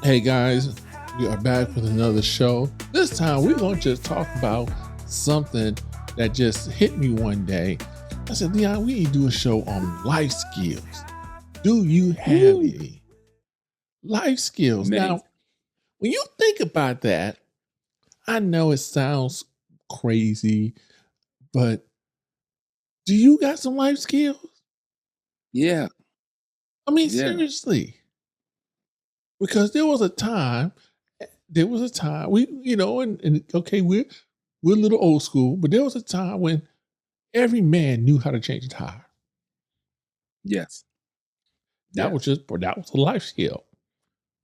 Hey guys, we are back with another show. This time we're going to just talk about something that just hit me one day. I said, Leon, we need to do a show on life skills. Do you have Woo, any life skills? man. Now, when you think about that, I know it sounds crazy, but do you got some life skills? Yeah, I mean, yeah, seriously, because there was a time and okay, we're a little old school, but there was a time when every man knew how to change a tire. yes, That yes, was a life skill.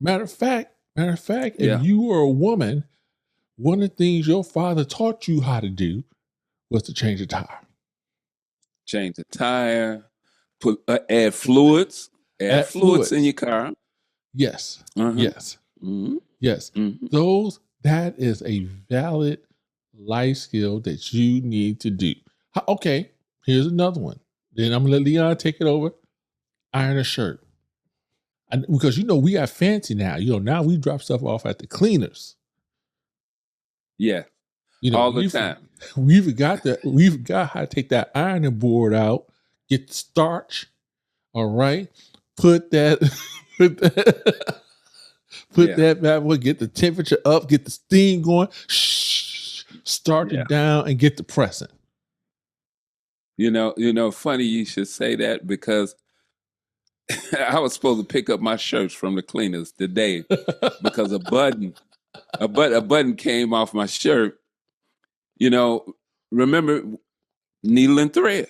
Matter of fact, if yeah. you were a woman, one of the things your father taught you how to do was to change a tire. Change the tire, put add Add fluids in fluids. your car. Yes, Uh-huh. yes, hmm yes. hmm That is a valid life skill that you need to do. Okay, here's another one. Then I'm gonna let Leon take it over. Iron a shirt. Because we got fancy now. Now we drop stuff off at the cleaners. Yeah, You know, all the we time. we forgot how to take that ironing board out, get the starch, all right, put that put that put Yeah, that bad boy, get the temperature up, get the steam going, start yeah. it down, and get the pressing. Funny you should say that because I was supposed to pick up my shirts from the cleaners today because a button came off my shirt. You know, remember needle and thread.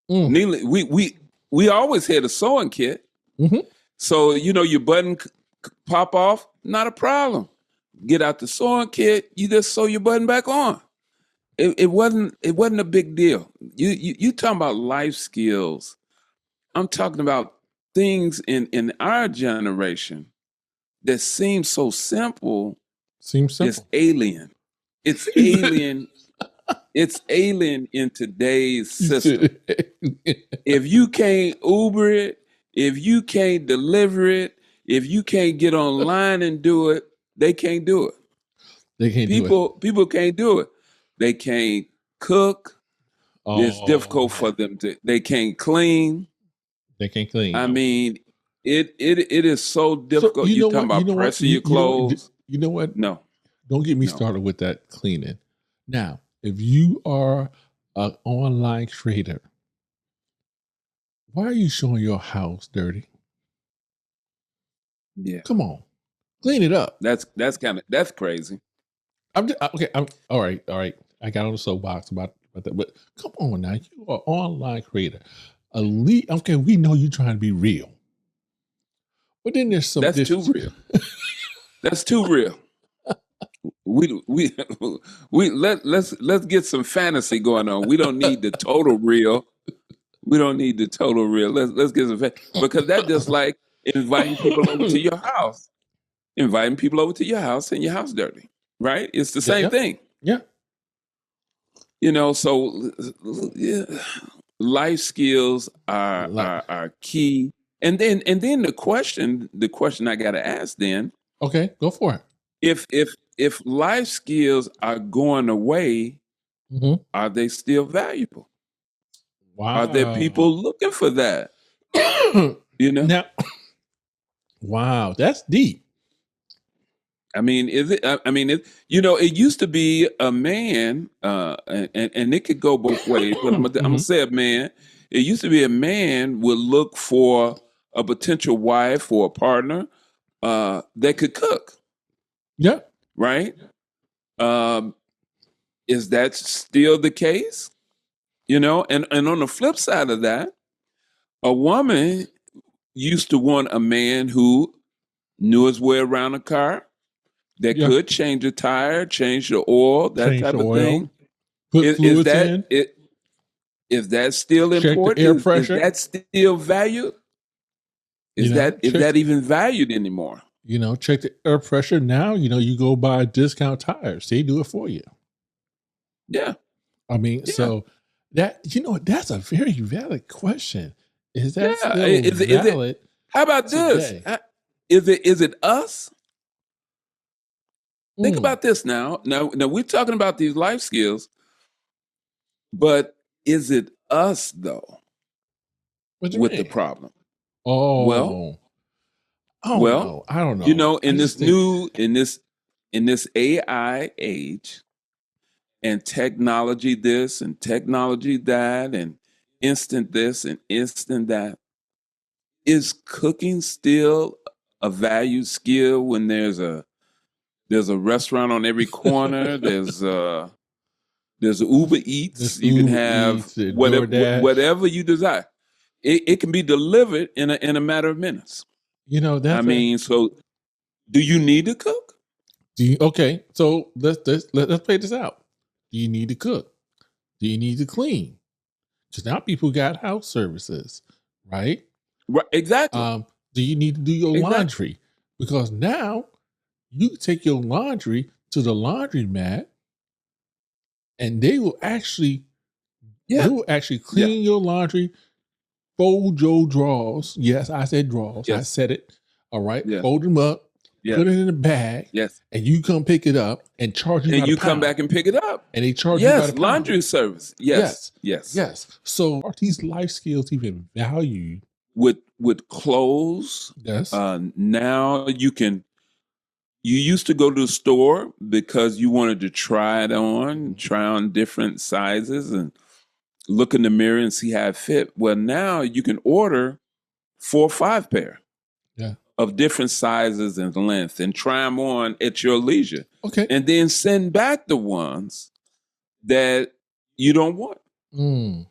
Mm, Needle. We always had a sewing kit. mhm. So your button pop off, not a problem. Get out the sewing kit, you just sew your button back on. It wasn't a big deal. You talking about life skills. I'm talking about things in our generation that seem so simple. Seems It's simple. alien. It's alien. It's alien in today's You system. said If you can't Uber it, if you can't deliver it, if you can't get online and do it, they can't do it. they can't do it. People can't do it. They can't cook. It's Oh difficult man, for them to. They can't clean. they can't clean. I No. mean, it is so So difficult. You talking you about know what, pressing your clothes? you know what. No, Don't get me no. started with that cleaning. Now, if you are an online creator, why are you showing your house dirty? Yeah, Come on, clean it up. that's crazy. I'm just, okay. I'm all right. All right. I got on the soapbox about that, but come on now, you are an online creator. Elite. Okay, we know you're trying to be real, but then there's some That's too this. real. That's too real. We let's get some fantasy going on. We don't need the total real. We don't need the total real. Let's get some because that's just like inviting people over to your house. Inviting people over to your house and your house dirty. Right? It's the Yeah, same yeah, thing. yeah. So yeah, life skills are, Like, are key. And then the question I gotta ask then, okay, go for it. if life skills are going away, Mhm. are they still valuable? Are there Wow. people looking for that? You know? Now, wow, that's deep. I mean, is it? I mean, it used to be a man, and it could go both ways. But I'm gonna Mhm. say a man. It used to be a man would look for a potential wife or a partner that could cook, Yeah. right? Um, is that still the case? And on the flip side of that, a woman used to want a man who knew his way around a car, that Yeah. could change a tire, change the oil, that Change type the of oil, thing. put Is fluids that in, it? Is that still check the important? air Is pressure. that still valued? Is Check that even valued anymore? check the air pressure. Now, you go buy discount tires. They do it for you. Yeah, I mean, yeah, so that's a very valid question. Is that yeah. still Is it? valid How about this? today? Is it us? Think Mm. about this now. Now we're talking about these life skills, but is it us though What you with the mean? problem? Well, Oh, I don't well, know. I don't you know. know, I in just this think new in this AI age and technology this and technology that and instant this and instant that, is cooking still a valued skill when there's a restaurant on every corner, there's Uber Eats, this you can Uber have Eats, the whatever DoorDash. whatever you desire. It can be delivered in a matter of minutes. You know, I that's a mean, so do you need to cook? do you, okay. So let's play this out. Do you need to cook? Do you need to clean? Because now people got house services, right? Right, exactly. Do you need to do your Exactly. laundry? Because now you take your laundry to the laundromat and they Yeah. will actually Yeah. clean your laundry, fold your drawers. Yes, I said drawers. I Yes. said it. All right. Yes. Fold them up, Yes. put it in a bag, Yes. and you come pick it up and charge you And by the you come pound. back and pick it up. And they charge you by the Yes, pound. laundry service. Yes. Yes. Yes. Yes. So are these life skills even valued? With clothes, Yes. now you used to go to the store because you wanted to try it on, try on different sizes and look in the mirror and see how it fit. Well, now you can order 4 or 5 pair Yeah. of different sizes and length and try them on at your leisure, Okay. and then send back the ones that you don't want. Mm.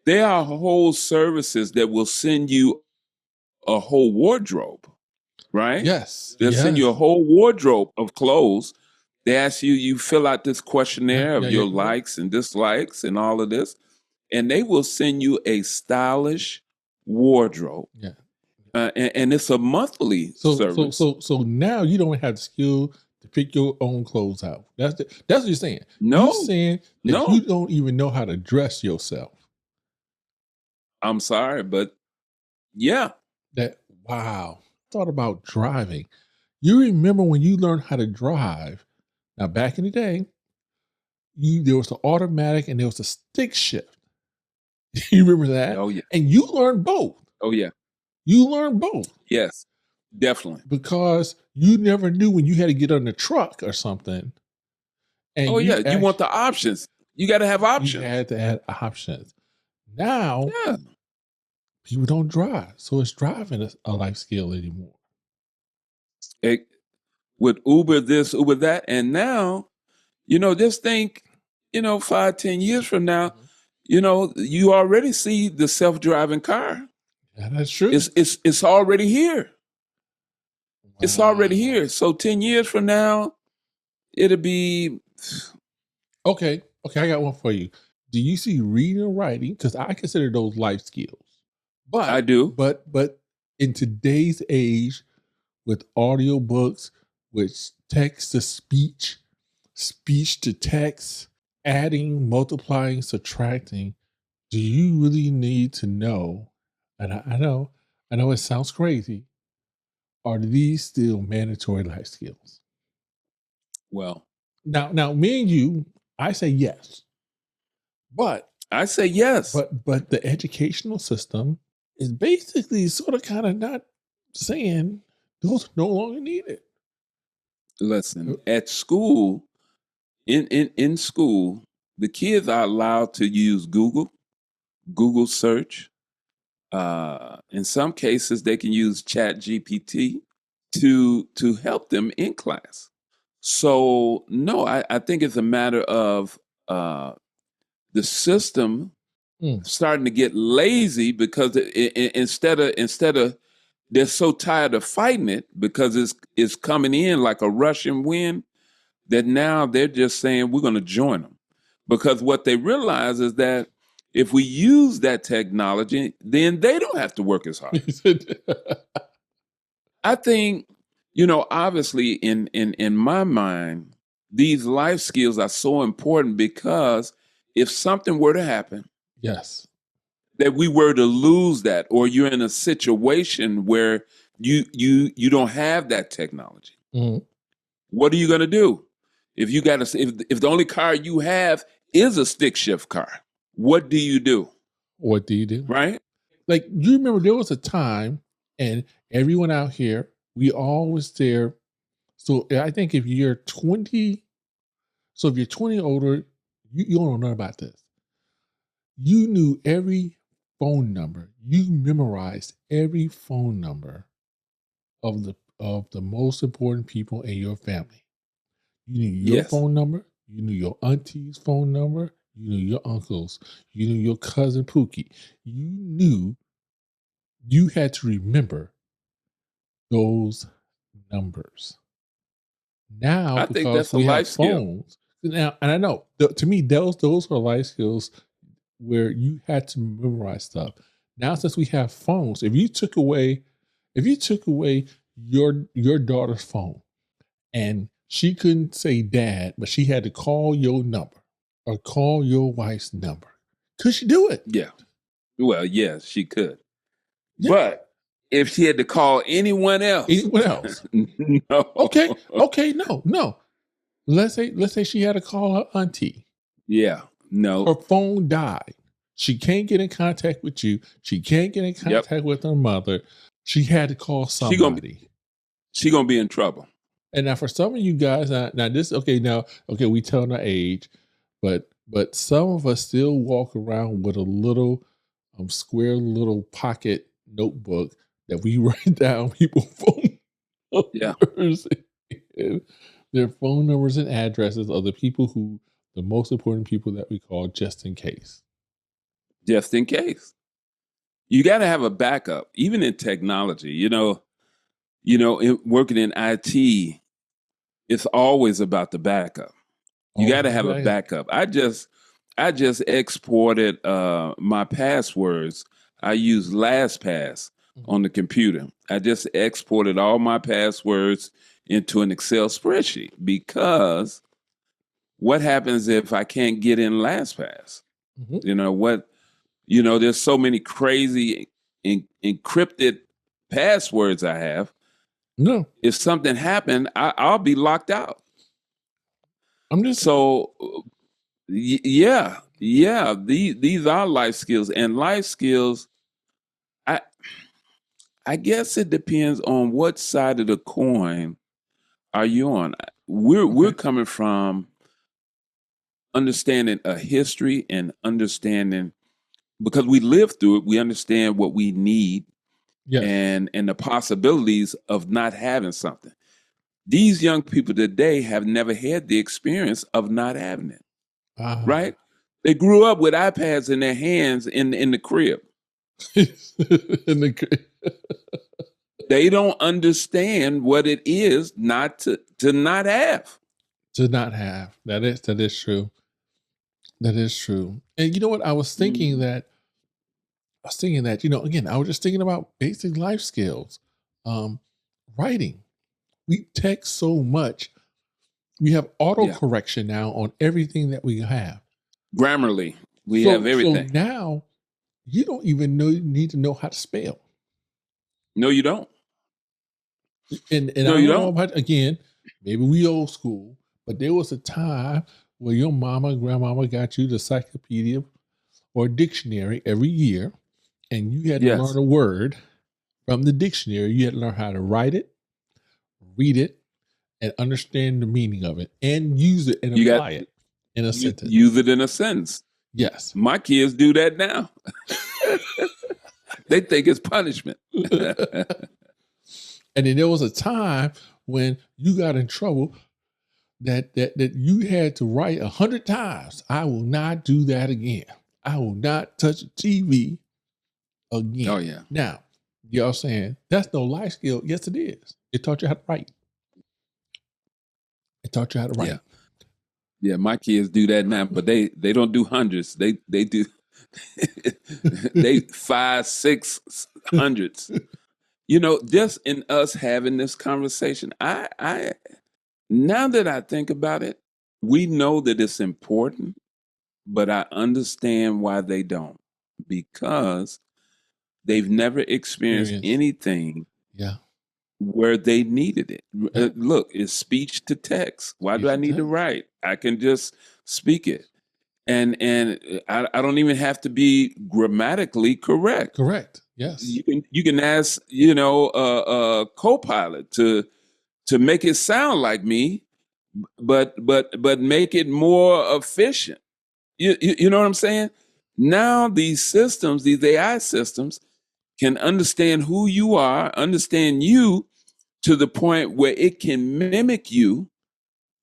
There are whole services that will send you a whole wardrobe, right? Yes. They'll send you a Yes. whole wardrobe of clothes. They ask you, you fill out this Yeah. questionnaire Yeah. of Yeah. your Yeah. likes and dislikes and all of this, and they will send you a stylish wardrobe. Yeah. And it's a monthly service. So now you don't have the skill to pick your own clothes out. That's what you're saying. You're No, saying that you no, don't even know how to dress yourself. I'm sorry, but yeah, That wow. Thought about driving. You remember when you learned how to drive? Now back in the day, there was the automatic and there was the stick shift. You remember that? oh yeah, And you learned both. oh yeah, You learned both yes, definitely. because you never knew when you had to get on the truck or something, Oh and yeah, you want the options. You got to have you options. had to add options. Now Yeah, people don't drive, so it's driving a life skill anymore. It- with Uber this, Uber that, and now, just think, 5, 10 years from now, Mhm. you already see the self-driving car. Yeah, that's true. It's already here. It's already Wow. here. So 10 years from now, it'll be. Okay, I got one for you. Do you see reading and writing? Because I consider those life skills. I But do. but in today's age, with audiobooks, with text to speech, speech to text, adding, multiplying, subtracting, do you really need to know? And I know it sounds crazy. Are these still mandatory life skills? Well, Now, me and you, I say yes, but I say yes. but the educational system is basically sort of kind of not saying those are no longer needed. Listen, at school, in school, the kids are allowed to use Google search. In some cases, they can use Chat GPT to help them in class. So no, I think it's a matter of the system Mm. starting to get lazy because instead of they're so tired of fighting it because it's coming in like a rushing wind that now they're just saying we're going to join them because what they realize is that if we use that technology, then they don't have to work as hard. I think, obviously in my mind, these life skills are so important because if something were to happen, Yes. that we were to lose that, or you're in a situation where you don't have that technology, Mhm. What are you going to do if you got to? If the only car you have is a stick shift car, what do you do? What do you do? Right? Like, you remember there was a time, and everyone out here, we all was there. So I think if you're 20, so if you're 20 older, you don't know about this. You knew every phone number. You memorized every phone number of the most important people in your family. You knew your Yes. phone number. You knew your auntie's phone number. You knew your uncle's. You knew your cousin Pookie. You knew you had to remember those numbers. Now, I think because that's a we have life skill. phones now, and I know to me those are life skills where you had to memorize stuff. Now, since we have phones, if you took away your daughter's phone and she couldn't say dad, but she had to call your number or call your wife's number, could she do it? Yeah. Well, yes, she could. Yeah. But if she had to call anyone else, Anyone else? no. Okay, no. Let's say she had to call her auntie. Yeah, no. Her phone died. She can't get in contact with you. She can't get in Yep. contact with her mother. She had to call somebody. She gonna be in trouble. And now for some of you guys, we tell our age, but some of us still walk around with a little square little pocket notebook that we write down people's phone numbers. Yeah. Their phone numbers and addresses of the most important people that we call just in case. Just in case. You got to have a backup, even in technology. Working in IT, it's always about the backup. You got to have a backup. I just exported my passwords. I use LastPass on the computer. I just exported all my passwords into an Excel spreadsheet because what happens if I can't get in LastPass? Mm-hmm. There's so many crazy encrypted passwords I have. No. If something happened, I'll be locked out. Yeah. These are life skills, and life skills. I guess it depends on what side of the coin are you on. We're coming from understanding a history and understanding, because we lived through it. We understand what we need. Yes. And the possibilities of not having something. These young people today have never had the experience of not having it. Right? They grew up with iPads in their hands in the crib. They don't understand what it is not to not have. To not have. That is true. That is true. And you know what? I was thinking that, again, I was just thinking about basic life skills. Writing. We text so much. We have autocorrection now on everything that we have. Grammarly. We have everything. So now you don't even need to know how to spell. No, you don't. And no, I don't know about, again, maybe we old school, but there was a time where your mama, grandmama got you the encyclopedia or dictionary every year, and you had to learn a word from the dictionary. You had to learn how to write it, read it, and understand the meaning of it, and use it and apply it in a sentence. Use it in a sentence. Yes. My kids do that now. They think it's punishment. And then there was a time when you got in trouble that you had to write 100 times. I will not do that again. I will not touch a TV again. Oh, yeah. Now, y'all saying that's no life skill. Yes, it is. It taught you how to write. It taught you how to write. Yeah, my kids do that now, but they don't do hundreds. They do they 5, 6 hundreds. Just in us having this conversation, I now that I think about it, we know that it's important, but I understand why they don't, because they've never experienced anything where they needed it. Yeah. Look, it's speech to text. Why do Speech I to need to text. write? I can just speak it. And I don't even have to be grammatically correct. Correct. Yes. You can ask, a co-pilot to make it sound like me, but make it more efficient. You know what I'm saying? Now these systems, these AI systems, can understand who you are, understand you to the point where it can mimic you,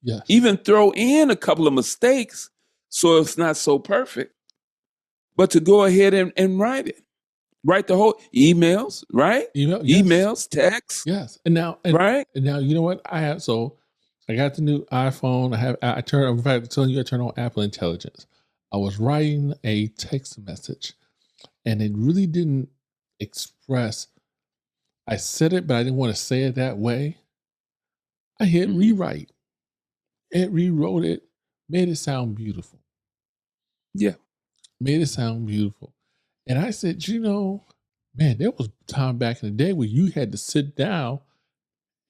Yes. even throw in a couple of mistakes so it's not so perfect, but to go ahead and write it. Write the whole emails, right? Email. Yes. Emails, text, Yes. And now, right? and now, you know what I have? So I got the new iPhone. I turned. In fact, telling you, I turned on Apple Intelligence. I was writing a text message, and it really didn't express. I said it, but I didn't want to say it that way. I hit Mhm. rewrite. It rewrote it, made it sound beautiful. Yeah. Made it sound beautiful. And I said, man, there was time back in the day where you had to sit down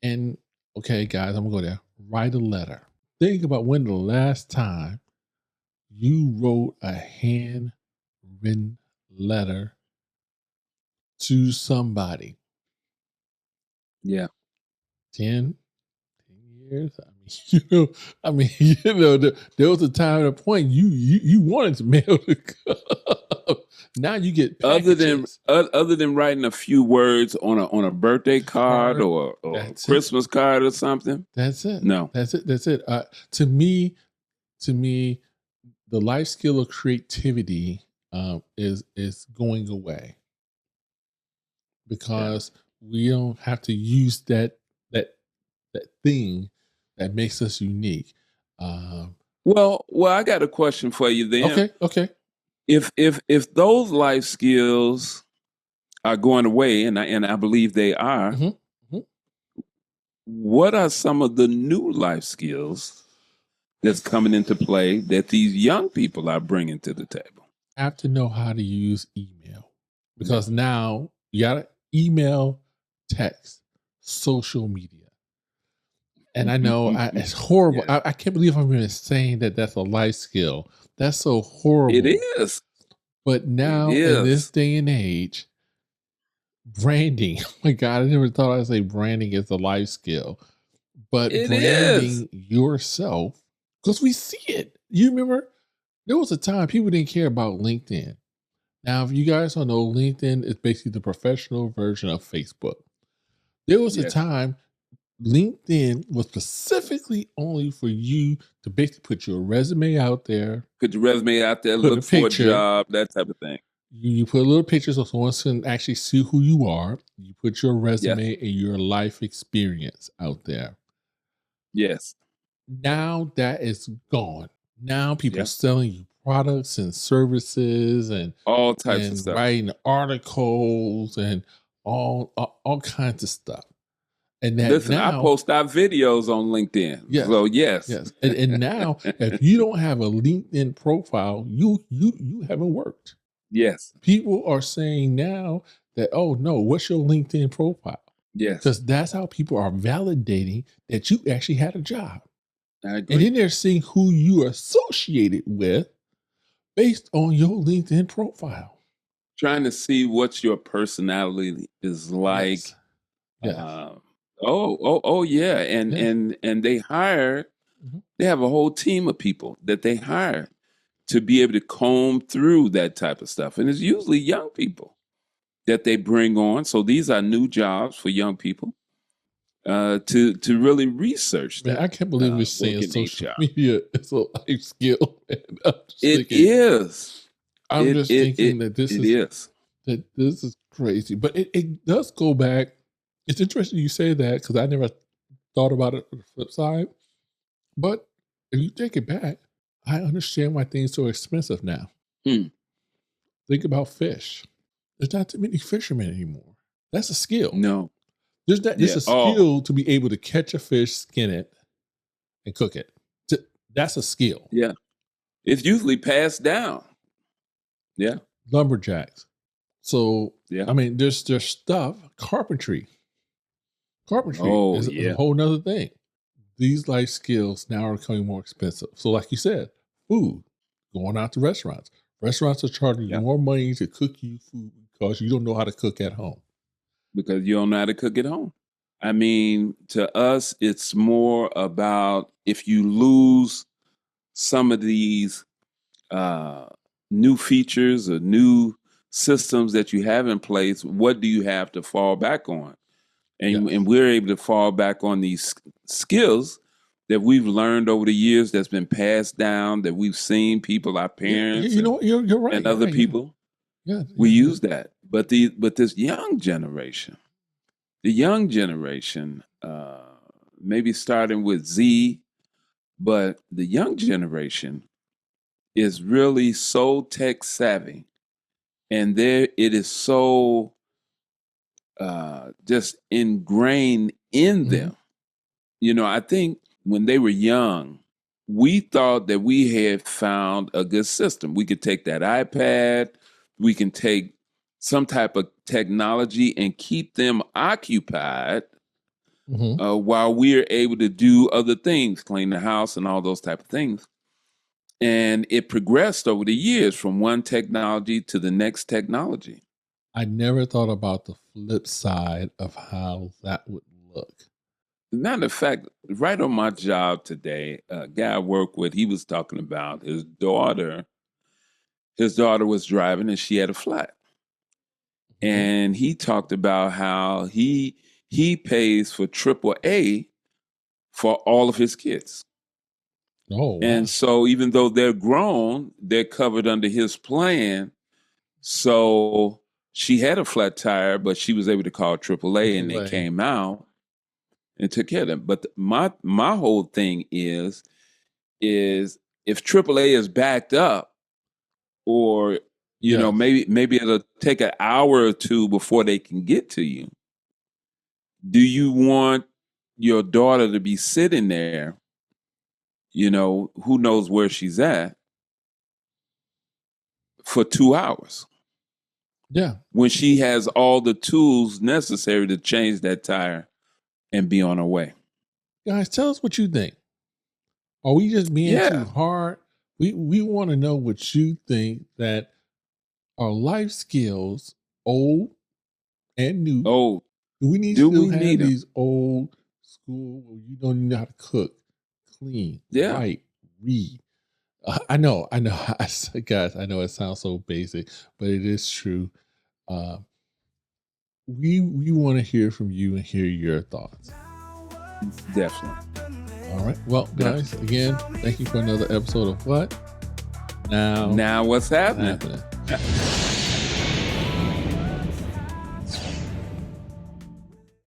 and, okay, guys, I'm gonna go there. Write a letter. Think about when the last time you wrote a handwritten letter to somebody. Yeah. 10 years. I mean, there was a time and a point you wanted to mail to come. Now you get packages. Other than writing a few words on a birthday card or a That's it. Christmas card or something. That's it. No. That's it. That's it. To me, the life skill of creativity is going away because we don't have to use that that thing that makes us unique. Well, I got a question for you then. Okay. If those life skills are going away, and I believe they are, Mm-hmm. what are some of the new life skills that's coming into play that these young people are bringing to the table? Have to know how to use email because now you got to email, text, social media. And I know it's horrible. Yeah. I can't believe I'm even saying that that's a life skill. That's so horrible. It is. But now in this day and age, branding. Oh my God, I never thought I'd say branding is a life skill. But It branding is. yourself, because we see it. You remember there was a time people didn't care about LinkedIn. Now, if you guys don't know, LinkedIn is basically the professional version of Facebook. There was a Yes. time LinkedIn was specifically only for you to basically put your resume out there, Put your resume out there, put a look for a picture. job, that type of thing. You put a little picture so someone can actually see who you are. You put your resume and your life experience out there. Yes. Now that is gone. Now people are selling you products and services and all types of stuff, writing articles and all kinds of stuff. And that listen, now, I post our videos on LinkedIn. Yes, so yes. And now, if you don't have a LinkedIn profile, you haven't worked. Yes. People are saying now that, oh no, what's your LinkedIn profile? Yes. Because that's how people are validating that you actually had a job. I agree. And then they're seeing who you are associated with based on your LinkedIn profile. Trying to see what your personality is like. Yes. Yeah. And they hire, they have a whole team of people that they hire to be able to comb through that type of stuff. And it's usually young people that they bring on. So these are new jobs for young people to really research that. Man, I can't believe we're saying social HR. media is a life skill. It is. I'm just thinking that this is crazy. But it does go back. It's interesting you say that because I never thought about it on the flip side. But if you take it back, I understand why things are so expensive now. Think about fish. There's not too many fishermen anymore. That's a skill. No. There's a skill to be able to catch a fish, skin it, and cook it. That's a skill. Yeah. It's usually passed down. Yeah. Lumberjacks. So, I mean, there's stuff, carpentry. Carpentry Oh, is a yeah. whole nother thing. These life skills now are becoming more expensive. So, like you said, food, going out to restaurants. Restaurants are charging you Yep. more money to cook you food because you don't know how to cook at home. Because you don't know how to cook at home. I mean, to us, it's more about if you lose some of these uh, new features or new systems that you have in place, what do you have to fall back on? And, Yes. and we're able to fall back on these skills that we've learned over the years that's been passed down, that we've seen people, our Yeah, parents you know what? You're right. and You're other right. Yeah. people, Yeah. we Yeah. Yeah. use that. But this young generation, the young generation, maybe starting with Z, but the young generation is really so tech savvy, and there it is so just ingrained in Mhm. them. You know, I think when they were young, we thought that we had found a good system. We could take that iPad, we can take some type of technology and keep them occupied Mhm. while we're able to do other things, clean the house and all those type of things. And it progressed over the years from one technology to the next technology. I never thought about the flip side of how that would look. Matter of fact, right on my job today, a guy I work with, he was talking about his daughter. His daughter was driving and she had a flat. Mhm. And he talked about how he pays for AAA for all of his kids. Oh, And wow. so even though they're grown, they're covered under his plan. So she had a flat tire, but she was able to call AAA and they AAA. came out and took care of them. But my whole thing is if AAA is backed up, or Yes. maybe it'll take an hour or two before they can get to you. Do you want your daughter to be sitting there, who knows where she's at, for 2 hours Yeah. when she has all the tools necessary to change that tire and be on her way? Guys, tell us what you think. Are we just being too Yeah. hard? We want to know what you think, that are life skills old and new. Oh, Do we need do still we have need them? these old school where you don't know how to cook, clean, Yeah. write, read? I know, I know. Guys, I know it sounds so basic, but it is true. Uh, we want to hear from you and hear your thoughts. Definitely. All right. Well, guys, Definitely. again, thank you for another episode of What Now Now what's happening? Happening.